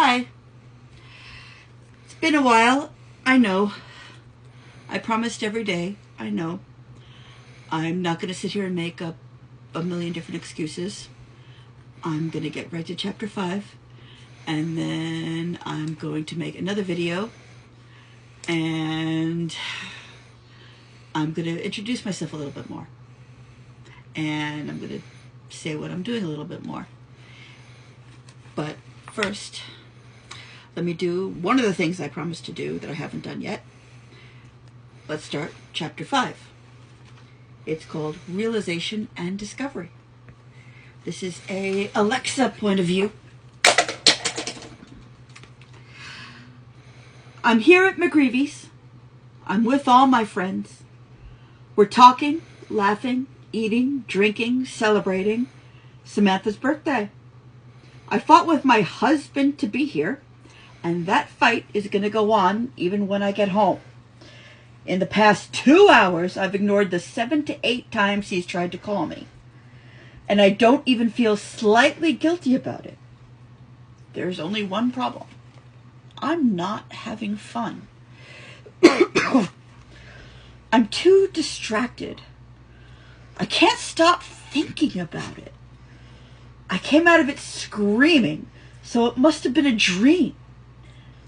Hi. It's been a while. I know. I promised every day. I know. I'm not going to sit here and make up a million different excuses. I'm going to get right to chapter 5. And then I'm going to make another video. And I'm going to introduce myself a little bit more. And I'm going to say what I'm doing a little bit more. But first, let me do one of the things I promised to do that I haven't done yet. Let's start chapter 5. It's called Realization and Discovery. This is a Alexa point of view. I'm here at McGreevy's. I'm with all my friends. We're talking, laughing, eating, drinking, celebrating Samantha's birthday. I fought with my husband to be here, and that fight is going to go on even when I get home. In the past 2 hours, I've ignored the 7 to 8 times he's tried to call me. And I don't even feel slightly guilty about it. There's only one problem. I'm not having fun. I'm too distracted. I can't stop thinking about it. I came out of it screaming, so it must have been a dream.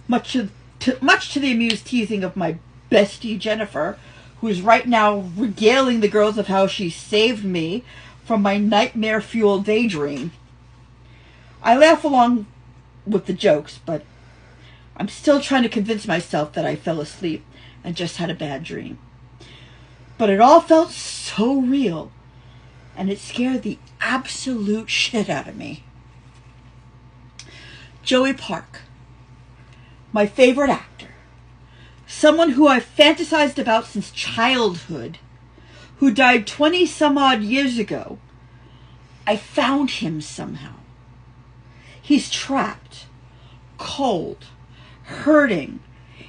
Much to the amused teasing of my bestie Jennifer, who is right now regaling the girls of how she saved me from my nightmare-fueled daydream. I laugh along with the jokes, but I'm still trying to convince myself that I fell asleep and just had a bad dream. But it all felt so real, and it scared the absolute shit out of me. Joey Park, my favorite actor, someone who I've fantasized about since childhood, who died 20 some odd years ago. I found him somehow. He's trapped, cold, hurting,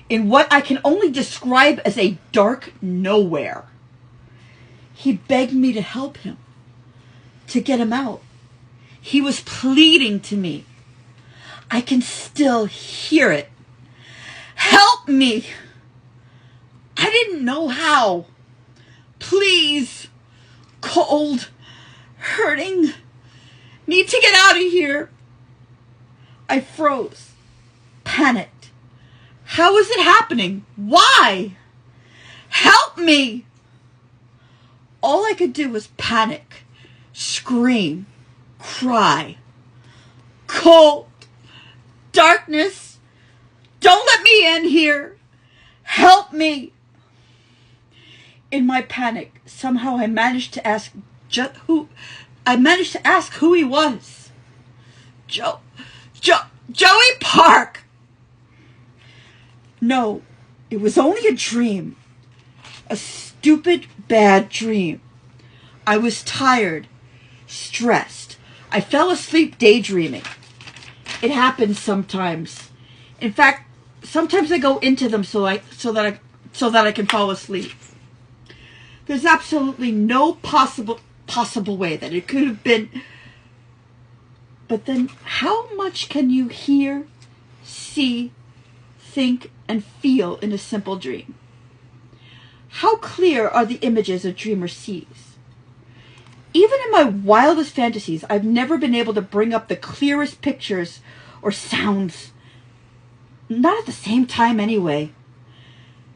in what I can only describe as a dark nowhere. He begged me to help him, to get him out. He was pleading to me. I can still hear it. Help me! I didn't know how. Please. Cold. Hurting. Need to get out of here. I froze. Panicked. How is it happening? Why? Help me! All I could do was panic, scream, cry. Cold. Darkness. Don't let me in here. Help me. In my panic, somehow I managed to ask who he was. Joey Park. No, it was only a dream. A stupid, bad dream. I was tired, stressed. I fell asleep daydreaming. It happens sometimes. In fact, sometimes I go into them so that I can fall asleep. There's absolutely no possible way that it could have been. But then how much can you hear, see, think, and feel in a simple dream? How clear are the images a dreamer sees? Even in my wildest fantasies, I've never been able to bring up the clearest pictures or sounds. Not at the same time anyway.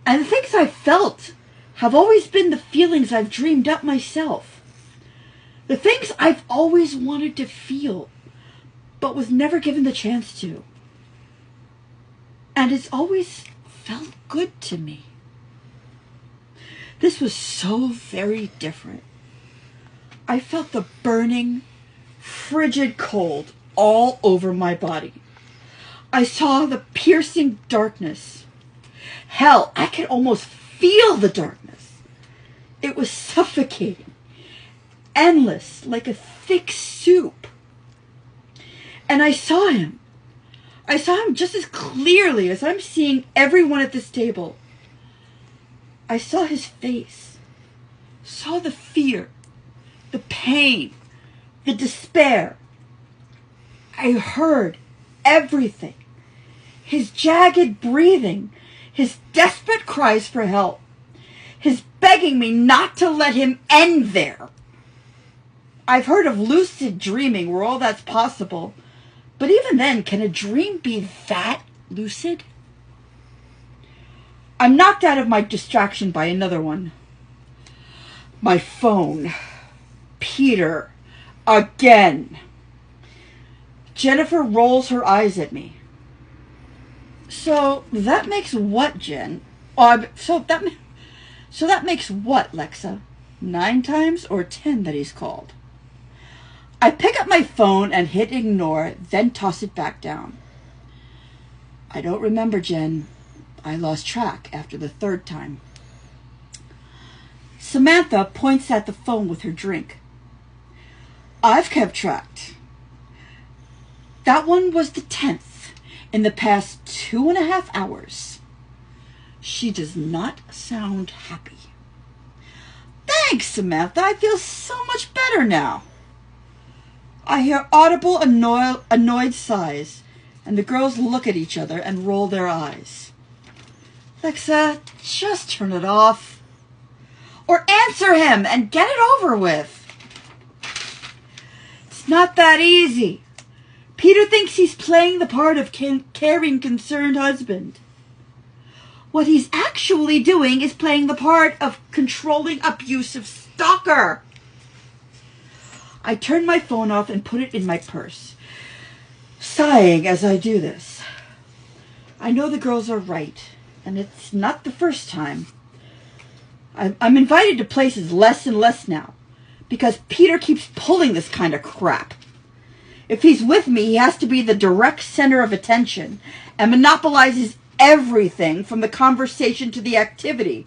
And the things I've felt have always been the feelings I've dreamed up myself. The things I've always wanted to feel, but was never given the chance to. And it's always felt good to me. This was so very different. I felt the burning, frigid cold all over my body. I saw the piercing darkness. Hell, I could almost feel the darkness. It was suffocating, endless, like a thick soup. And I saw him. I saw him just as clearly as I'm seeing everyone at this table. I saw his face, saw the fear, the pain, the despair. I heard everything his jagged breathing, his desperate cries for help, his begging me not to let him end there. I've heard of lucid dreaming where all that's possible, but even then, can a dream be that lucid? I'm knocked out of my distraction by another one. My phone. Peter. Again. Jennifer rolls her eyes at me. So that makes what, Jen? So that makes what, Lexa? 9 times or 10 that he's called? I pick up my phone and hit ignore, then toss it back down. I don't remember, Jen. I lost track after the 3rd time. Samantha points at the phone with her drink. I've kept track. That one was the 10th in the past 2.5 hours. She does not sound happy. Thanks, Samantha. I feel so much better now. I hear audible, annoyed sighs, and the girls look at each other and roll their eyes. Lexa, just turn it off. Or answer him and get it over with. It's not that easy. Peter thinks he's playing the part of caring, concerned husband. What he's actually doing is playing the part of controlling, abusive stalker. I turn my phone off and put it in my purse, sighing as I do this. I know the girls are right, and it's not the first time. I'm invited to places less and less now, because Peter keeps pulling this kind of crap. If he's with me, he has to be the direct center of attention and monopolizes everything from the conversation to the activity.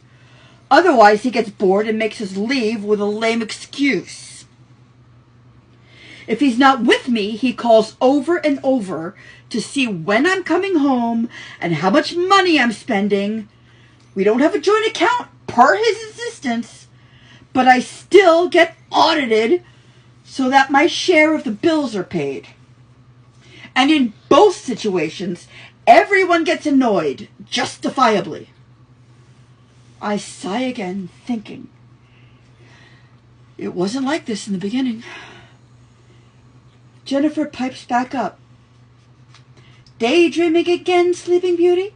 Otherwise, he gets bored and makes us leave with a lame excuse. If he's not with me, he calls over and over to see when I'm coming home and how much money I'm spending. We don't have a joint account per his insistence, but I still get audited so that my share of the bills are paid. And in both situations, everyone gets annoyed, justifiably. I sigh again, thinking, it wasn't like this in the beginning. Jennifer pipes back up. Daydreaming again, Sleeping Beauty?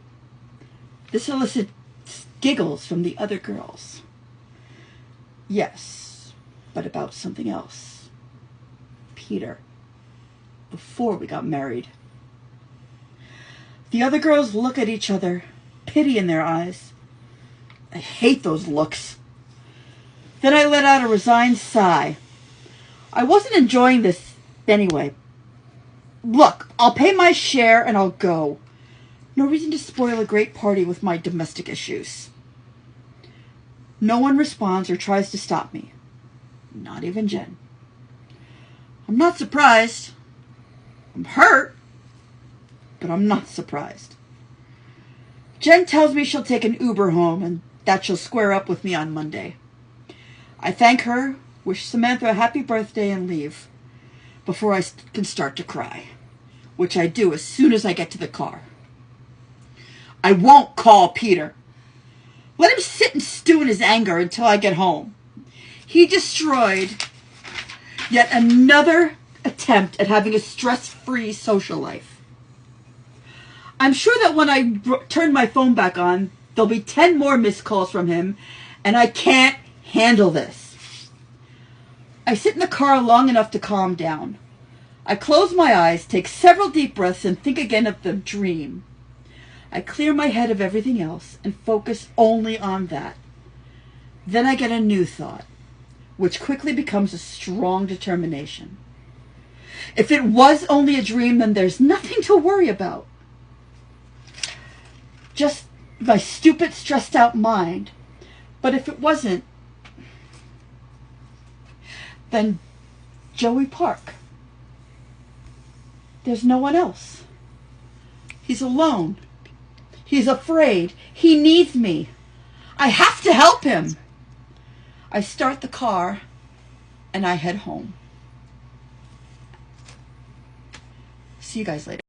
This elicits giggles from the other girls. Yes, but about something else. Peter. Before we got married. The other girls look at each other, pity in their eyes. I hate those looks. Then I let out a resigned sigh. I wasn't enjoying this anyway. Look, I'll pay my share and I'll go. No reason to spoil a great party with my domestic issues. No one responds or tries to stop me. Not even Jen. I'm not surprised. I'm hurt, but I'm not surprised. Jen tells me she'll take an Uber home and that she'll square up with me on Monday. I thank her, wish Samantha a happy birthday, and leave before I can start to cry, which I do as soon as I get to the car. I won't call Peter. Let him sit and stew in his anger until I get home. He destroyed yet another attempt at having a stress-free social life. I'm sure that when I turn my phone back on, there'll be 10 more missed calls from him, and I can't handle this. I sit in the car long enough to calm down. I close my eyes, take several deep breaths, and think again of the dream. I clear my head of everything else and focus only on that. Then I get a new thought, which quickly becomes a strong determination. If it was only a dream, then there's nothing to worry about. Just my stupid, stressed out mind. But if it wasn't, then Joey Park. There's no one else. He's alone. He's afraid. He needs me. I have to help him. I start the car and I head home. See you guys later.